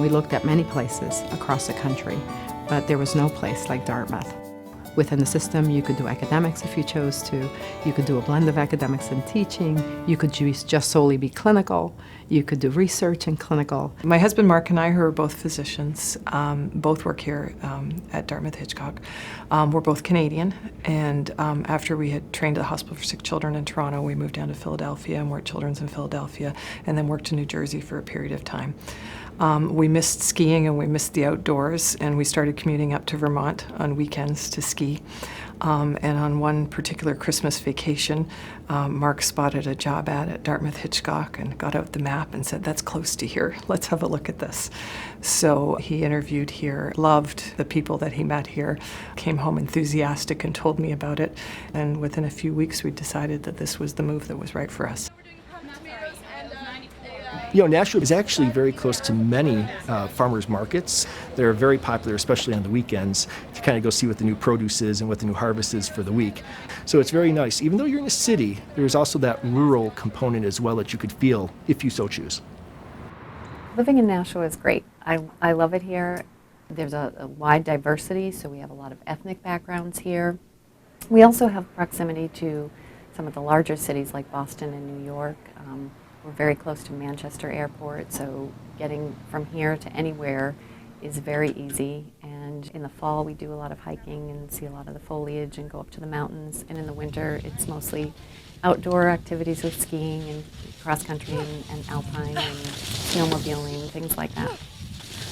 We looked at many places across the country, but there was no place like Dartmouth. Within the system, you could do academics if you chose to. You could do a blend of academics and teaching. You could just solely be clinical. You could do research and clinical. My husband Mark and I, who are both physicians, both work here at Dartmouth-Hitchcock. We're both Canadian, and after we had trained at the Hospital for Sick Children in Toronto, we moved down to Philadelphia and worked children's in Philadelphia, and then worked in New Jersey for a period of time. We missed skiing and we missed the outdoors, and we started commuting up to Vermont on weekends to ski. And on one particular Christmas vacation, Mark spotted a job ad at Dartmouth-Hitchcock and got out the map and said, "That's close to here, let's have a look at this." So he interviewed here, loved the people that he met here, came home enthusiastic and told me about it. And within a few weeks, we decided that this was the move that was right for us. You know, Nashua is actually very close to many farmers markets. They're very popular, especially on the weekends, to kind of go see what the new produce is and what the new harvest is for the week. So it's very nice. Even though you're in a city, there's also that rural component as well that you could feel if you so choose. Living in Nashua is great. I love it here. There's a wide diversity, so we have a lot of ethnic backgrounds here. We also have proximity to some of the larger cities like Boston and New York. We're very close to Manchester Airport, so getting from here to anywhere is very easy. And in the fall, we do a lot of hiking and see a lot of the foliage and go up to the mountains. And in the winter, it's mostly outdoor activities with skiing and cross country and alpine and snowmobiling, things like that.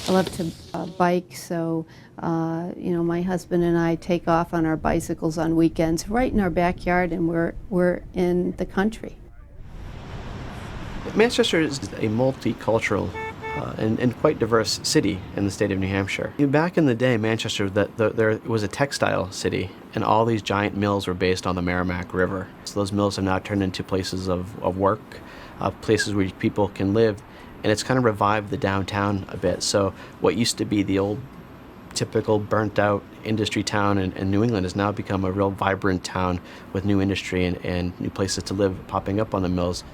I love to bike, so my husband and I take off on our bicycles on weekends right in our backyard, and we're in the country. Manchester is a multicultural and quite diverse city in the state of New Hampshire. Back in the day, Manchester, there was a textile city, and all these giant mills were based on the Merrimack River. So those mills have now turned into places of work, places where people can live, and it's kind of revived the downtown a bit. So what used to be the old typical burnt-out industry town in New England has now become a real vibrant town with new industry and new places to live popping up on the mills.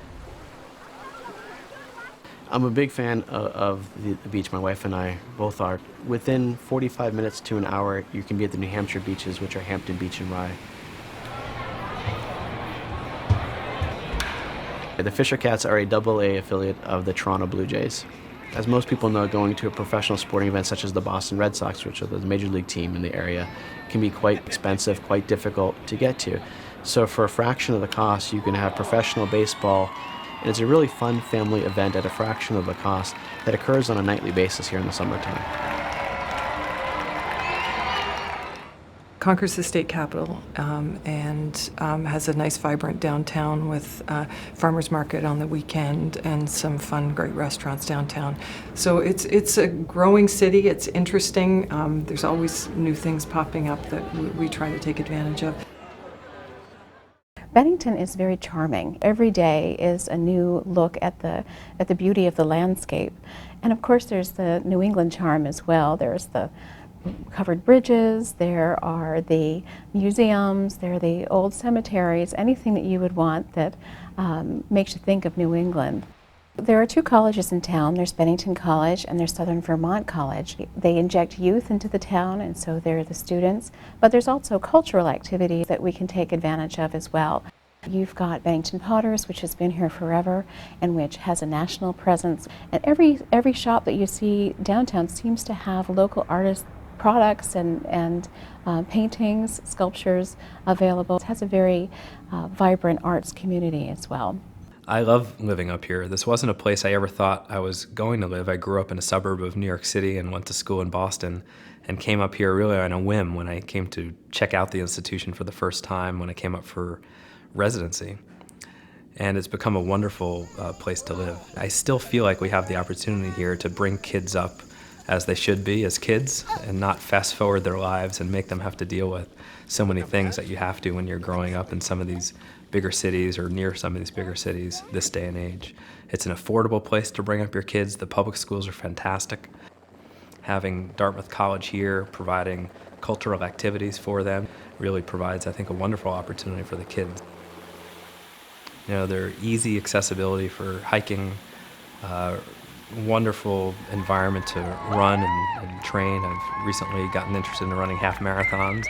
I'm a big fan of the beach. My wife and I both are. Within 45 minutes to an hour, you can be at the New Hampshire beaches, which are Hampton Beach and Rye. The Fisher Cats are a AA affiliate of the Toronto Blue Jays. As most people know, going to a professional sporting event such as the Boston Red Sox, which are the major league team in the area, can be quite expensive, quite difficult to get to. So for a fraction of the cost, you can have professional baseball. And it's a really fun family event at a fraction of the cost that occurs on a nightly basis here in the summertime. Concord's the state capital and has a nice, vibrant downtown with farmers market on the weekend and some fun, great restaurants downtown. So it's a growing city. It's interesting. There's always new things popping up that we try to take advantage of. Bennington is very charming. Every day is a new look at the beauty of the landscape. And of course there's the New England charm as well. There's the covered bridges, there are the museums, there are the old cemeteries, anything that you would want that makes you think of New England. There are two colleges in town. There's Bennington College and there's Southern Vermont College. They inject youth into the town, and so they're the students. But there's also cultural activities that we can take advantage of as well. You've got Bennington Potters, which has been here forever and which has a national presence. And every shop that you see downtown seems to have local artist products and paintings, sculptures available. It has a very vibrant arts community as well. I love living up here. This wasn't a place I ever thought I was going to live. I grew up in a suburb of New York City and went to school in Boston and came up here really on a whim when I came to check out the institution for the first time when I came up for residency. And it's become a wonderful place to live. I still feel like we have the opportunity here to bring kids up as they should be as kids and not fast forward their lives and make them have to deal with so many things that you have to when you're growing up in some of these bigger cities or near some of these bigger cities this day and age. It's an affordable place to bring up your kids. The public schools are fantastic. Having Dartmouth College here providing cultural activities for them really provides, I think, a wonderful opportunity for the kids. You know, they're easy accessibility for hiking, wonderful environment to run and train. I've recently gotten interested in running half marathons.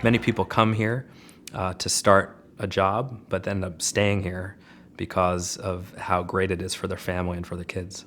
Many people come here to start a job, but end up staying here because of how great it is for their family and for their kids.